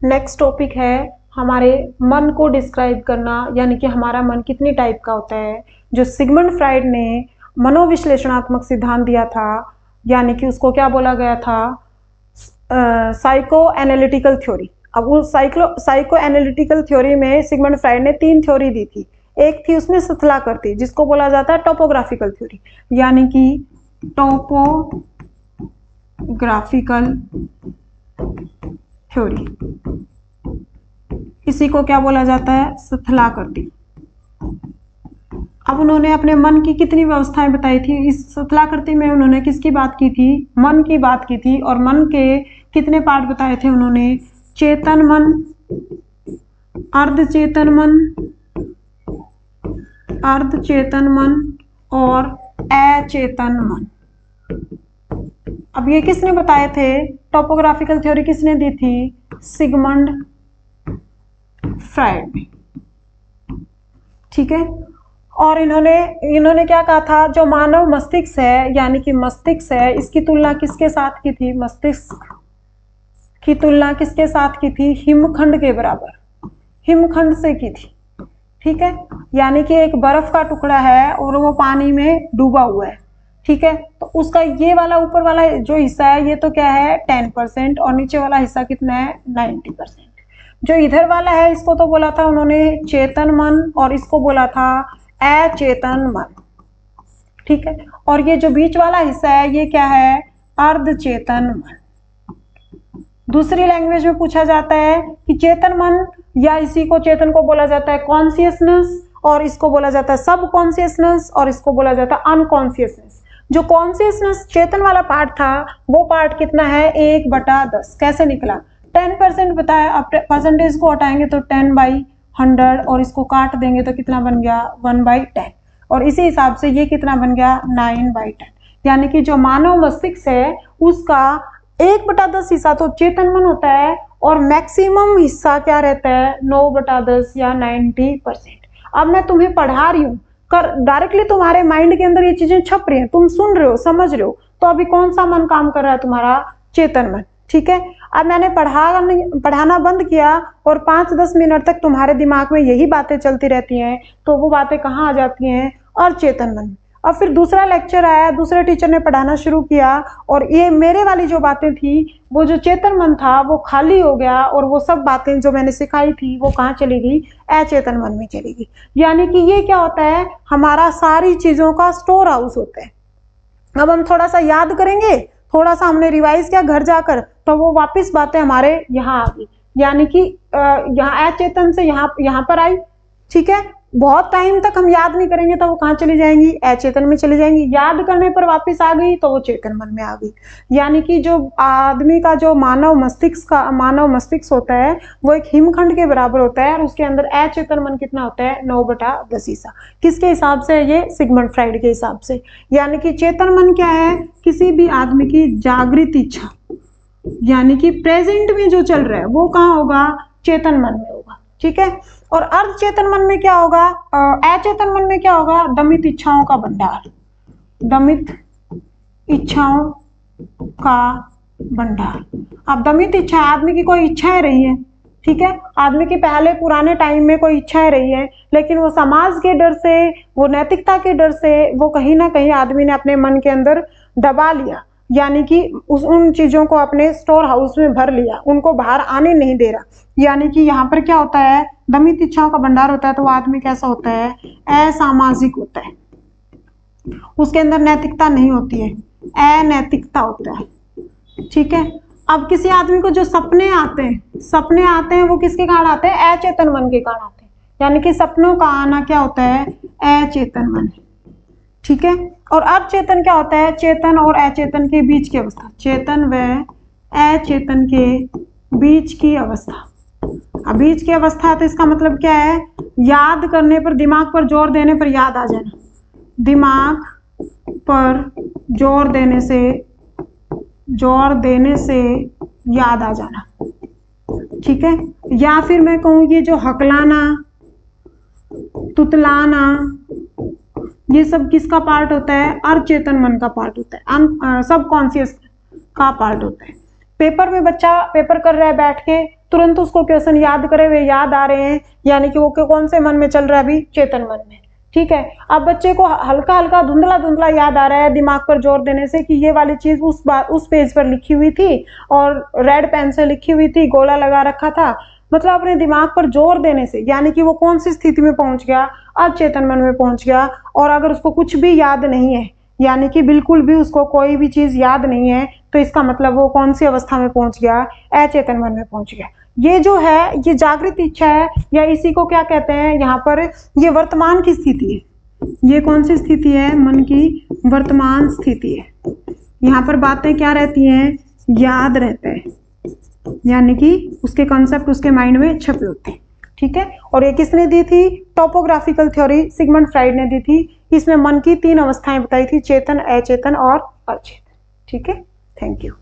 Next topic है हमारे मन को डिस्क्राइब करना, यानी कि हमारा मन कितनी टाइप का होता है। जो सिगमंड फ्राइड ने मनोविश्लेषणात्मक सिद्धांत दिया था, यानी कि उसको क्या बोला गया था, साइको एनालिटिकल थ्योरी। अब उस साइको एनालिटिकल थ्योरी में सिगमंड फ्राइड ने 3 थ्योरी दी थी। एक थी उसमें स्थलाकृति, जिसको बोला जाता है टोपोग्राफिकल थ्योरी, यानी कि टोपोग्राफिकल थ्योरी, इसी को क्या बोला जाता है, स्थलाकृति। अब उन्होंने अपने मन की कितनी व्यवस्थाएं बताई थी। इस स्थलाकृति में उन्होंने किसकी बात की थी, मन की बात की थी। और मन के कितने पार्ट बताए थे उन्होंने, चेतन मन, अर्धचेतन मन, अर्धचेतन मन और अचेतन मन। अब ये किसने बताए थे, टोपोग्राफिकल थ्योरी किसने दी थी, सिगमंड फ्राइड ने। ठीक है। और इन्होंने क्या कहा था, जो मानव मस्तिष्क है, यानी कि मस्तिष्क है, इसकी तुलना किसके साथ की थी, मस्तिष्क की तुलना किसके साथ की थी, हिमखंड के बराबर, हिमखंड से की थी। ठीक है। यानी कि एक बर्फ का टुकड़ा है और वो पानी में डूबा हुआ है। ठीक है। तो उसका ये वाला ऊपर वाला जो हिस्सा है, ये तो क्या है 10%, और नीचे वाला हिस्सा कितना है 90%। जो इधर वाला है, इसको तो बोला था उन्होंने चेतन मन, और इसको बोला था अचेतन मन। ठीक है। और ये जो बीच वाला हिस्सा है, ये क्या है, अर्धचेतन मन। दूसरी लैंग्वेज में पूछा जाता है कि चेतन मन, या इसी को चेतन को बोला जाता है कॉन्शियसनेस, और इसको बोला जाता है सब कॉन्शियसनेस, और इसको बोला जाता है अनकॉन्शियसनेस। जो कॉन्शियसनेस चेतन वाला पार्ट था, वो पार्ट कितना है, 1/10। कैसे निकला, 10% बताया। अब परसेंटेज को हटाएंगे तो 10/100, और इसको काट देंगे तो कितना बन गया, 1/10। और इसी हिसाब से ये कितना बन गया, 9/10। यानी कि जो मानव मस्तिष्क है, उसका 1/10 हिस्सा तो चेतन मन होता है, और मैक्सिमम हिस्सा क्या रहता है, 9/10 या 90%। अब मैं तुम्हें पढ़ा रही हूँ, डायरेक्टली तुम्हारे माइंड के अंदर ये चीजें छप रही हैं, तुम सुन रहे हो, समझ रहे हो, तो अभी कौन सा मन काम कर रहा है, तुम्हारा चेतन मन। ठीक है। अब मैंने पढ़ाना बंद किया और 5-10 मिनट तक तुम्हारे दिमाग में यही बातें चलती रहती हैं, तो वो बातें कहाँ आ जाती हैं, और चेतन मन। और फिर दूसरा लेक्चर आया, दूसरे टीचर ने पढ़ाना शुरू किया, और ये मेरे वाली जो बातें थी, वो जो चेतन मन था वो खाली हो गया, और वो सब बातें जो मैंने सिखाई थी वो कहाँ चली गई, अचेतन मन में चली गई। यानी कि ये क्या होता है, हमारा सारी चीजों का स्टोर हाउस होता है। अब हम थोड़ा सा याद करेंगे, थोड़ा सा हमने रिवाइज किया घर जाकर, तो वो वापस बातें हमारे यहाँ आ गई, यानी कि यहाँ अचेतन से यहाँ पर आई। ठीक है। बहुत टाइम तक हम याद नहीं करेंगे तो वो कहाँ चली जाएंगी, अचेतन में चली जाएंगी। याद करने पर वापस आ गई तो वो चेतन मन में आ गई। यानी कि जो आदमी का जो मानव मस्तिष्क होता है, वो एक हिमखंड के बराबर होता है, और उसके अंदर अचेतन मन कितना होता है, 9/10 हिस्सा। किसके हिसाब से, ये सिगमंड फ्राइड के हिसाब से। यानी कि चेतन मन क्या है, किसी भी आदमी की जागृत इच्छा, यानी कि प्रेजेंट में जो चल रहा है वो कहाँ होगा, चेतन मन में होगा। ठीक है। और अर्धचेतन मन में क्या होगा, अचेतन मन में क्या होगा, दमित इच्छाओं का भंडार, दमित इच्छाओं का भंडार। अब दमित इच्छा, आदमी की कोई इच्छाएं रही है, ठीक है, आदमी की पहले पुराने टाइम में कोई इच्छाएं रही है, लेकिन वो समाज के डर से, वो नैतिकता के डर से, वो कहीं ना कहीं आदमी ने अपने मन के अंदर दबा लिया, यानी कि उन चीजों को अपने स्टोर हाउस में भर लिया, उनको बाहर आने नहीं दे रहा। यानी कि यहाँ पर क्या होता है, दमित इच्छाओं का भंडार होता है, तो वो आदमी कैसा होता है, असामाजिक होता है, उसके अंदर नैतिकता नहीं होती है, अनैतिकता होता है। ठीक है। अब किसी आदमी को जो सपने आते हैं वो किसके कारण आते हैं, अचेतन मन के कारण आते हैं। यानी कि सपनों का आना क्या होता है, अचेतन मन। ठीक है। और अचेतन क्या होता है, चेतन और अचेतन के बीच की अवस्था, चेतन व अचेतन के बीच की अवस्था। अब बीच की अवस्था, तो इसका मतलब क्या है, याद करने पर, दिमाग पर जोर देने पर याद आ जाना, दिमाग पर जोर देने से याद आ जाना। ठीक है। या फिर मैं कहूँ, ये जो हकलाना, तुतलाना, ये सब किसका पार्ट होता है, अचेतन मन का पार्ट होता है, सब कॉन्शियस का पार्ट होता है। पेपर में बच्चा पेपर कर रहा है बैठ के, तुरंत उसको क्वेश्चन याद करे हुए याद आ रहे हैं, यानी कि वो कौन से मन में चल रहा है अभी, चेतन मन में। ठीक है, अब बच्चे को हल्का हल्का धुंधला धुंधला याद आ रहा है दिमाग पर जोर देने से कि ये वाली चीज उस पेज पर लिखी हुई थी और रेड पेन से लिखी हुई थी, गोला लगा रखा था। मतलब अपने दिमाग पर जोर देने से, यानी कि वो कौन सी स्थिति में पहुंच गया, अचेतन मन में पहुंच गया। और अगर उसको कुछ भी याद नहीं है, यानी कि बिल्कुल भी उसको कोई भी चीज याद नहीं है, तो इसका मतलब वो कौन सी अवस्था में पहुंच गया, अचेतन मन में पहुंच गया। ये जो है ये जागृत इच्छा है, या इसी को क्या कहते हैं यहाँ पर, ये वर्तमान की स्थिति है। ये कौन सी स्थिति है, मन की वर्तमान स्थिति है। यहाँ पर बातें क्या रहती हैं, याद रहते हैं, यानी कि उसके कॉन्सेप्ट उसके माइंड में छपे होते हैं। ठीक है, और ये किसने दी थी, टोपोग्राफिकल थ्योरी सिगमंड फ्राइड ने दी थी। इसमें मन की 3 अवस्थाएं बताई थी, चेतन, अचेतन और अचेतन। ठीक है, थैंक यू।